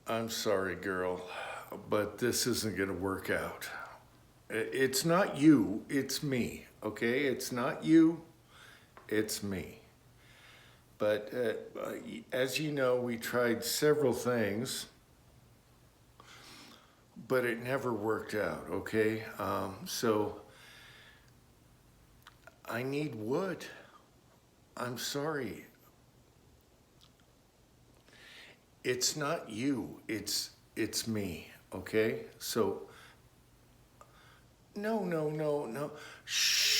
I'm sorry, girl, but this isn't going to work out. It's not you, it's me, okay? It's not you, it's me. But as you know, we tried several things, but it never worked out, okay? So I need wood. I'm sorry. It's not you, it's me, okay? So no, no, no, no. Shh.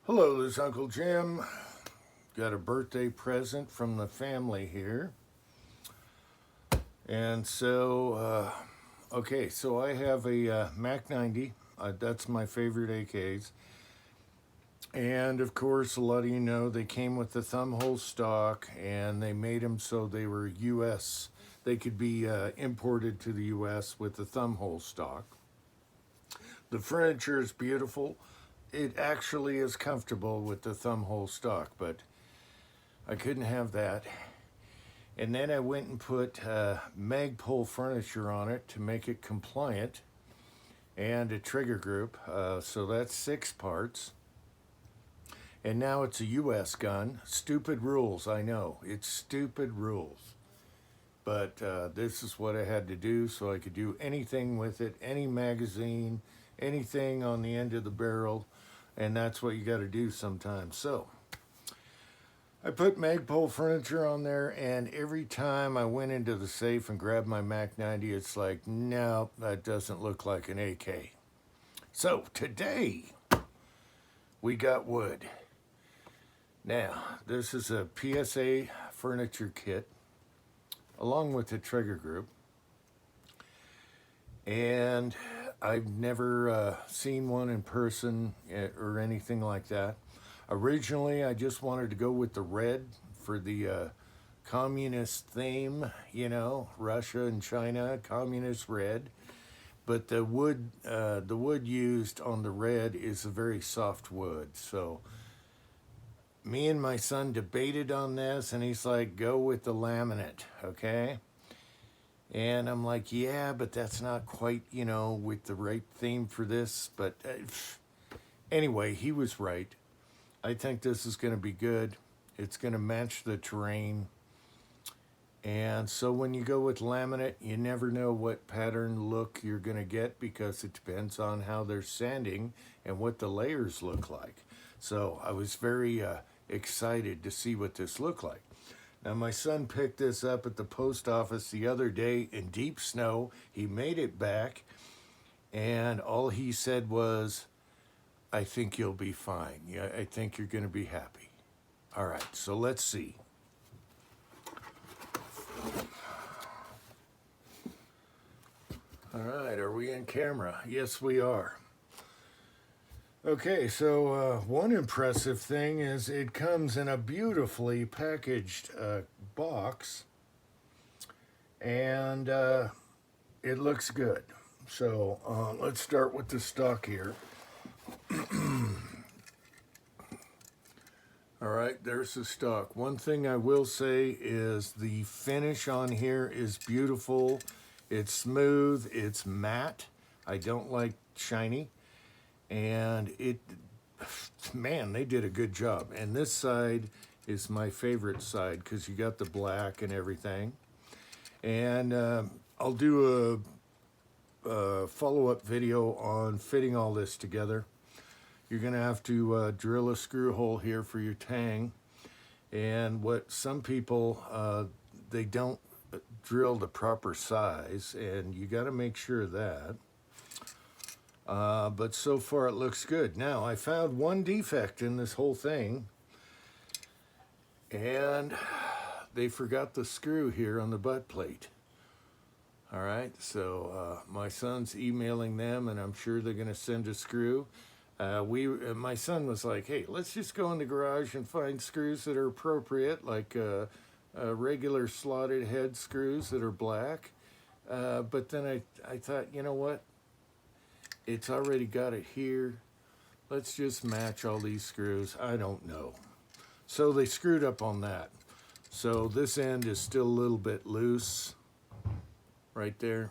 Hello, this is Uncle Jim. Got a birthday present from the family here. And so, okay, so I have a Mac 90. That's my favorite AKs. And of course, a lot of you know they came with the thumb hole stock and they made them so they were US. They could be imported to the US with the thumb hole stock. The furniture is beautiful. It actually is comfortable with the thumb hole stock, but I couldn't have that. And then I went and put Magpul furniture on it to make it compliant and a trigger group. So that's 6 parts. And now it's a US gun. Stupid rules, I know. It's stupid rules. But this is what I had to do so I could do anything with it, any magazine, anything on the end of the barrel. And that's what you got to do sometimes. So I put Magpul furniture on there, and every time I went into the safe and grabbed my Mac 90, it's like, no, that doesn't look like an AK. So today we got wood. Now, this is a PSA furniture kit along with the trigger group. And I've never seen one in person or anything like that. Originally, I just wanted to go with the red for the communist theme, you know, Russia and China, communist red. But the wood used on the red is a very soft wood. So me and my son debated on this, and he's like, go with the laminate, okay? And I'm like, yeah, but that's not quite, you know, with the right theme for this. But anyway, he was right. I think this is going to be good. It's going to match the terrain. And so when you go with laminate, you never know what pattern look you're going to get because it depends on how they're sanding and what the layers look like. So I was very excited to see what this looked like. Now, my son picked this up at the post office the other day in deep snow. He made it back, and all he said was, I think you'll be fine. Yeah, I think you're going to be happy. All right, so let's see. All right, are we in camera? Yes, we are. Okay, so one impressive thing is it comes in a beautifully packaged box, and it looks good. So let's start with the stock here. All right, there's the stock. One thing I will say is the finish on here is beautiful. It's smooth, it's matte. I don't like shiny. And man, they did a good job. And this side is my favorite side because you got the black and everything. And I'll do a follow-up video on fitting all this together. You're going to have to drill a screw hole here for your tang. And what some people, they don't drill the proper size, and you got to make sure of that. But so far it looks good. Now, I found one defect in this whole thing, and they forgot the screw here on the butt plate. All right, so my son's emailing them, and I'm sure they're going to send a screw. My son was like, "Hey, let's just go in the garage and find screws that are appropriate, like regular slotted head screws that are black." But then I thought, you know what? It's already got it here. Let's just match all these screws. I don't know. So they screwed up on that. So this end is still a little bit loose right there.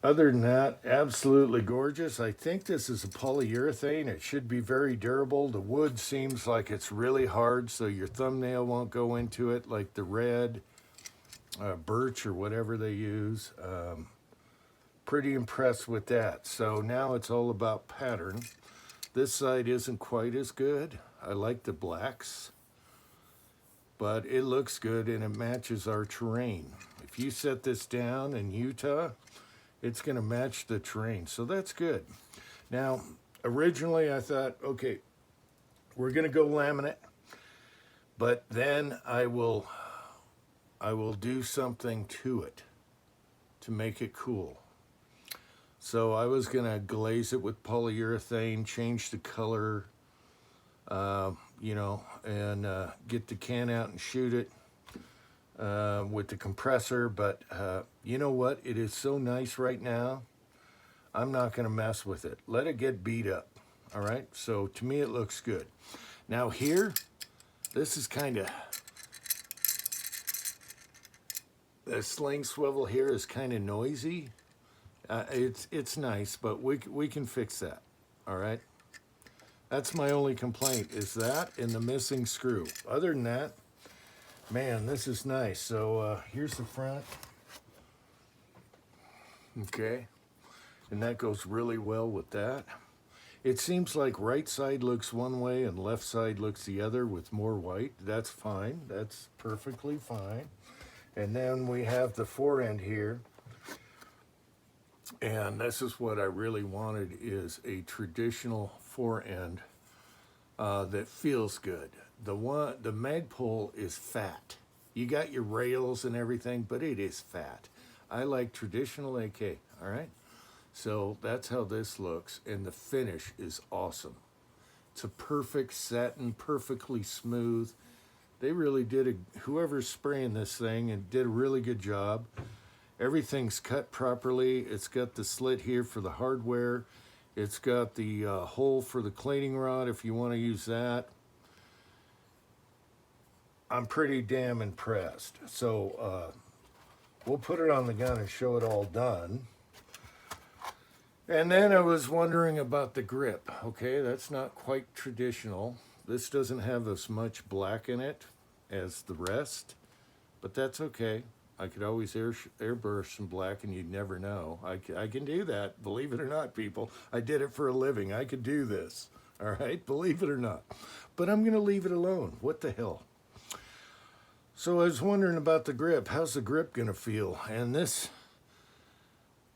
Other than that, absolutely gorgeous. I think this is a polyurethane. It should be very durable. The wood seems like it's really hard, so your thumbnail won't go into it, like the red birch or whatever they use. Pretty impressed with that. So now it's all about pattern. This side isn't quite as good. I like the blacks, but it looks good and it matches our terrain. If you set this down in Utah, it's going to match the terrain, so that's good. Now, originally I thought, okay, we're going to go laminate, but then I will do something to it to make it cool. So I was going to glaze it with polyurethane, change the color, you know, and get the can out and shoot it with the compressor. But you know what? It is so nice right now. I'm not going to mess with it. Let it get beat up. All right. So to me, it looks good. Now here, this is kind of, the sling swivel here is kind of noisy. It's nice, but we can fix that. All right. That's my only complaint, is that and the missing screw. Other than that, man, this is nice. So here's the front. Okay. And that goes really well with that. It seems like right side looks one way and left side looks the other with more white. That's fine. That's perfectly fine. And then we have the fore end here. And this is what I really wanted, is a traditional fore end that feels good. The Magpul is fat. You got your rails and everything, but it is fat. I like traditional AK, all right? So that's how this looks, and the finish is awesome. It's a perfect satin, perfectly smooth. They really did, whoever's spraying this thing, and did a really good job. Everything's cut properly. It's got the slit here for the hardware. It's got the hole for the cleaning rod if you want to use that. I'm pretty damn impressed. So we'll put it on the gun and show it all done. And then I was wondering about the grip. Okay, that's not quite traditional. This doesn't have as much black in it as the rest, but that's okay. I could always airbrush some black and you'd never know. I can do that, believe it or not, people. I did it for a living. I could do this, all right? Believe it or not. But I'm going to leave it alone. What the hell? So I was wondering about the grip. How's the grip going to feel? And this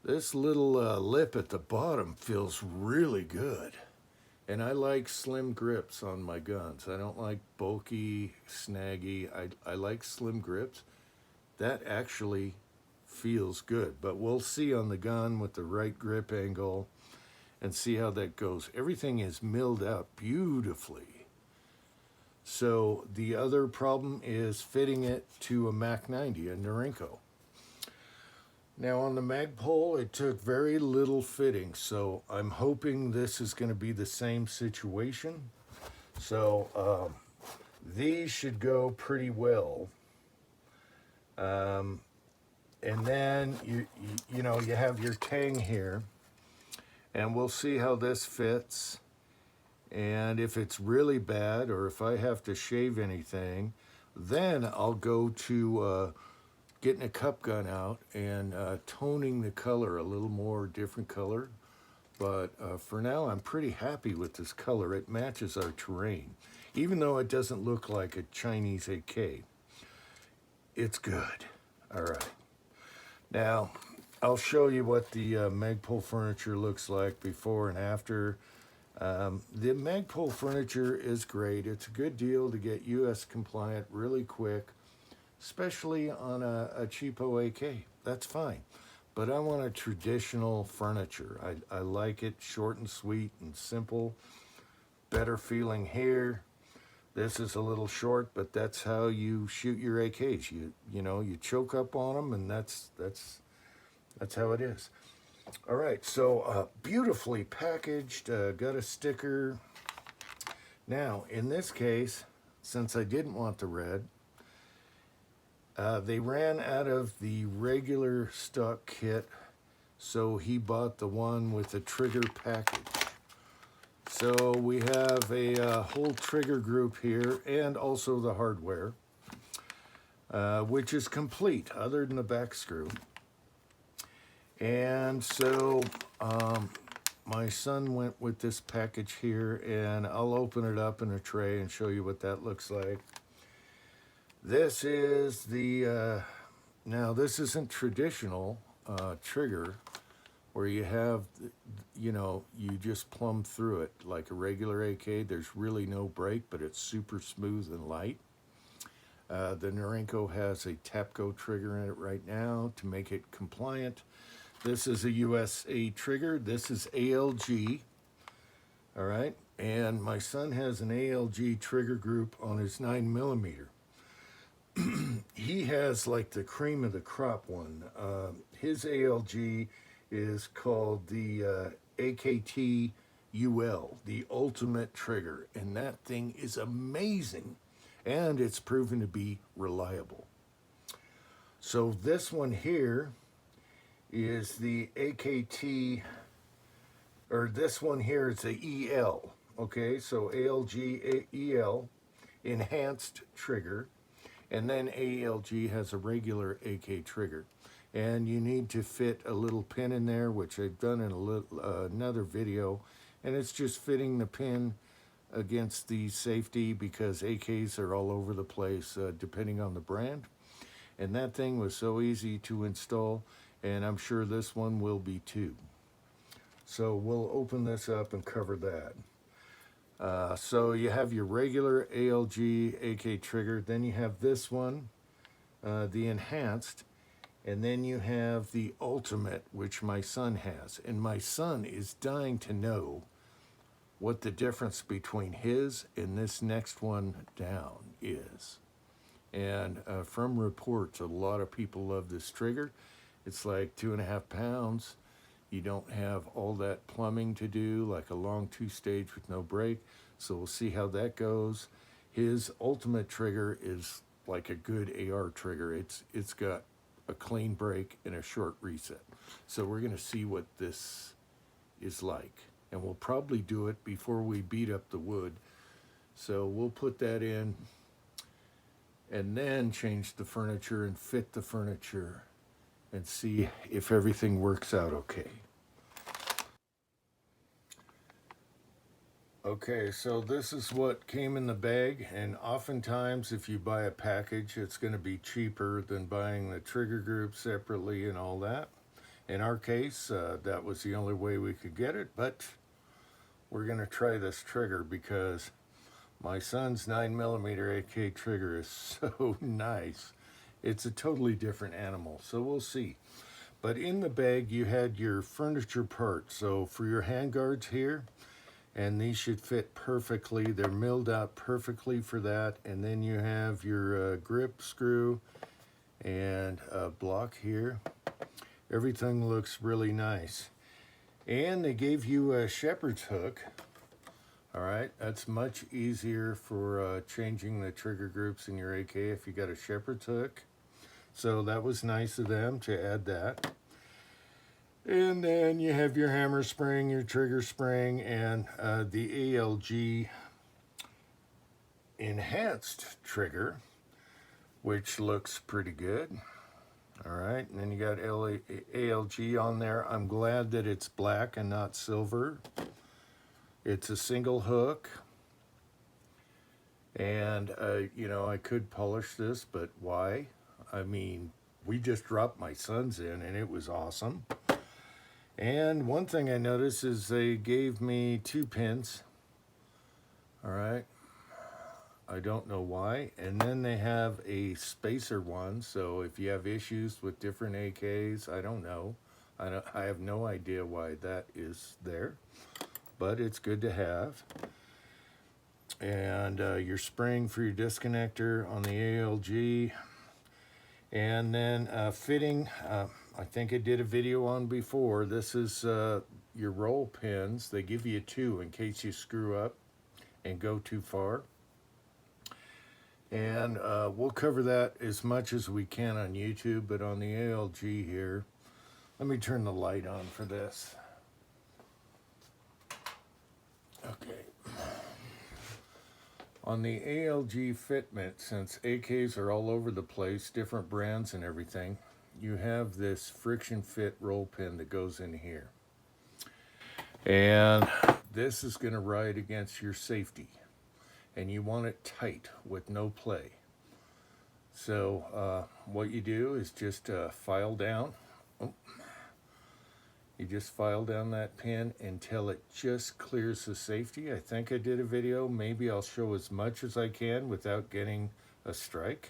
little lip at the bottom feels really good. And I like slim grips on my guns. I don't like bulky, snaggy. I like slim grips. That actually feels good, but we'll see on the gun with the right grip angle and see how that goes. Everything is milled out beautifully. So the other problem is fitting it to a Mac 90, a Norinco. Now on the Magpul, it took very little fitting, so I'm hoping this is going to be the same situation. So these should go pretty well. And then you know, you have your tang here, and we'll see how this fits. And if it's really bad, or if I have to shave anything, then I'll go to getting a cup gun out and toning the color a little more, different color. But for now, I'm pretty happy with this color. It matches our terrain, even though it doesn't look like a Chinese AK. It's good. All right. Now, I'll show you what the Magpul furniture looks like before and after. The Magpul furniture is great. It's a good deal to get US compliant really quick, especially on a cheapo AK. That's fine. but I want a traditional furniture. I like it short and sweet and simple, better feeling here. This is a little short, but that's how you shoot your AKs. You know, you choke up on them, and that's how it is. All right, so beautifully packaged, got a sticker. Now, in this case, since I didn't want the red, they ran out of the regular stock kit, so he bought the one with the trigger package. So we have a whole trigger group here and also the hardware, which is complete other than the back screw. And so my son went with this package here, and I'll open it up in a tray and show you what that looks like. This is the, now this isn't traditional trigger where you have, you know, you just plumb through it like a regular AK. There's really no break, but it's super smooth and light. The Norinco has a Tapco trigger in it right now to make it compliant. This is a USA trigger. This is ALG, all right? And my son has an ALG trigger group on his 9mm. He has like the cream of the crop one. His ALG is called the AKT UL, the ultimate trigger. And that thing is amazing. And it's proven to be reliable. So this one here is the AKT, or this one here is the EL. Okay, so ALG EL, enhanced trigger. And then ALG has a regular AK trigger. And you need to fit a little pin in there, which I've done in another video. And it's just fitting the pin against the safety because AKs are all over the place depending on the brand. And that thing was so easy to install, and I'm sure this one will be too. So we'll open this up and cover that. So you have your regular ALG AK trigger, then you have this one, the enhanced, and then you have the ultimate, which my son has. And my son is dying to know what the difference between his and this next one down is. And from reports, a lot of people love this trigger. It's like 2.5 pounds. You don't have all that plumbing to do, like a long 2-stage with no break. So we'll see how that goes. His ultimate trigger is like a good AR trigger. It's got a clean break and a short reset. So we're gonna see what this is like. And we'll probably do it before we beat up the wood. So we'll put that in and then change the furniture and fit the furniture and see if everything works out okay. Okay, so this is what came in the bag, and oftentimes if you buy a package, it's going to be cheaper than buying the trigger group separately and all that. In our case, that was the only way we could get it, but we're going to try this trigger because my son's 9mm AK trigger is so nice. It's a totally different animal, so we'll see. But in the bag, you had your furniture parts. So for your handguards here, and these should fit perfectly. They're milled out perfectly for that. And then you have your grip screw and a block here. Everything looks really nice. And they gave you a shepherd's hook. All right, that's much easier for changing the trigger groups in your AK if you got a shepherd's hook. So that was nice of them to add that. And then you have your hammer spring, your trigger spring, and the ALG enhanced trigger, which looks pretty good. All right, and then you got ALG on there. I'm glad that it's black and not silver. It's a single hook. And, you know, I could polish this, but why? I mean, we just dropped my son's in, and it was awesome. And one thing I noticed is they gave me 2 pins. All right. I don't know why. And then they have a spacer one, so if you have issues with different AKs, I don't know. I have no idea why that is there, but it's good to have. And your spring for your disconnector on the ALG. And then fitting, I think I did a video on before. This is your roll pins. They give you 2 in case you screw up and go too far. And we'll cover that as much as we can on YouTube, but on the ALG here, let me turn the light on for this. Okay. On the ALG fitment, since AKs are all over the place, different brands and everything, you have this friction fit roll pin that goes in here. And this is going to ride against your safety. And you want it tight with no play. So what you do is just file down. You just file down that pin until it just clears the safety. I think I did a video. Maybe I'll show as much as I can without getting a strike.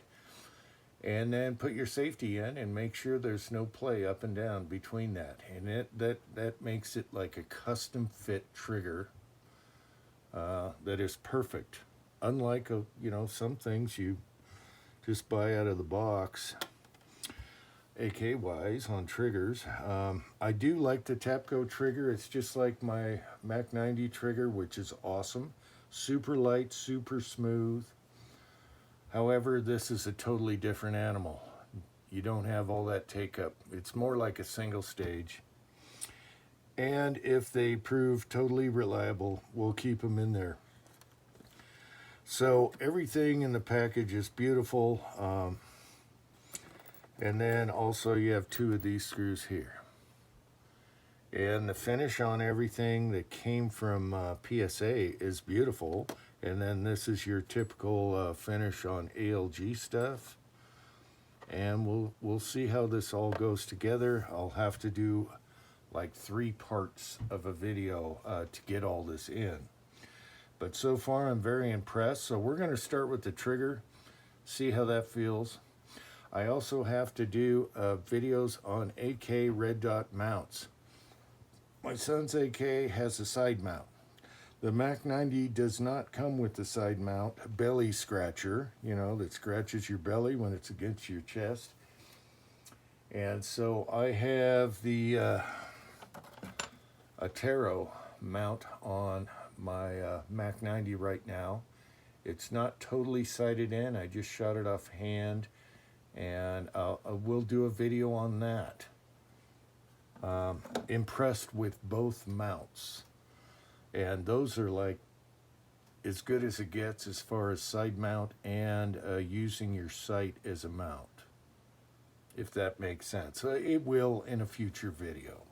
And then put your safety in and make sure there's no play up and down between that. And that makes it like a custom fit trigger that is perfect. Unlike some things you just buy out of the box. AK-wise on triggers. I do like the Tapco trigger. It's just like my Mac 90 trigger, which is awesome. Super light, super smooth. However, this is a totally different animal. You don't have all that take-up. It's more like a single stage. And if they prove totally reliable, we'll keep them in there. So everything in the package is beautiful. And then also you have 2 of these screws here. And the finish on everything that came from PSA is beautiful. And then this is your typical finish on ALG stuff. And we'll see how this all goes together. I'll have to do like 3 parts of a video to get all this in. But so far I'm very impressed. So we're going to start with the trigger, see how that feels. I also have to do videos on AK red dot mounts. My son's AK has a side mount. The Mac 90 does not come with the side mount belly scratcher, that scratches your belly when it's against your chest. And so I have the Atero mount on my Mac 90 right now. It's not totally sighted in. I just shot it off hand. And I will do a video on that. Impressed with both mounts. And those are like as good as it gets as far as side mount and using your sight as a mount. If that makes sense. It will in a future video.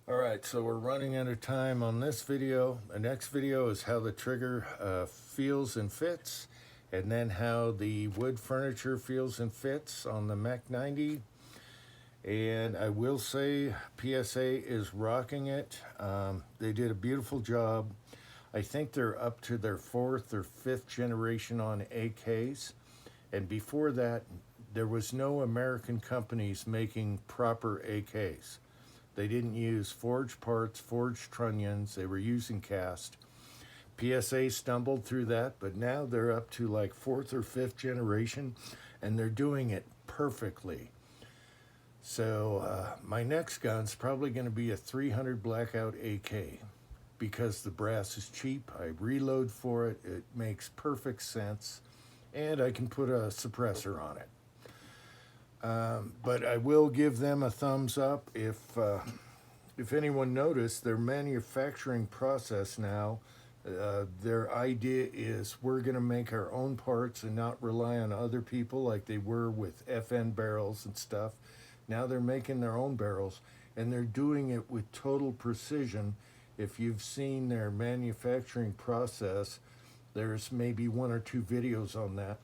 Alright, so we're running out of time on this video. The next video is how the trigger feels and fits. And then how the wood furniture feels and fits on the Mac 90. And I will say PSA is rocking it. They did a beautiful job. I think they're up to their 4th or 5th generation on AKs. And before that, there was no American companies making proper AKs. They didn't use forged parts, forged trunnions. They were using cast. PSA stumbled through that, but now they're up to like 4th or 5th generation, and they're doing it perfectly. So my next gun's probably going to be a 300 Blackout AK because the brass is cheap. I reload for it. It makes perfect sense, and I can put a suppressor on it. But I will give them a thumbs up if anyone noticed their manufacturing process now. Their idea is we're going to make our own parts and not rely on other people like they were with FN barrels and stuff. Now they're making their own barrels, and they're doing it with total precision. If you've seen their manufacturing process, there's maybe 1 or 2 videos on that,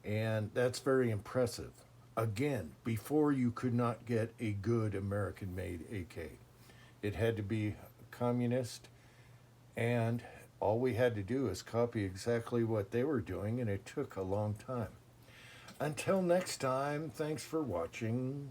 and that's very impressive. Again, before you could not get a good American-made AK. It had to be communist and All we had to do is copy exactly what they were doing, and it took a long time. Until next time, thanks for watching.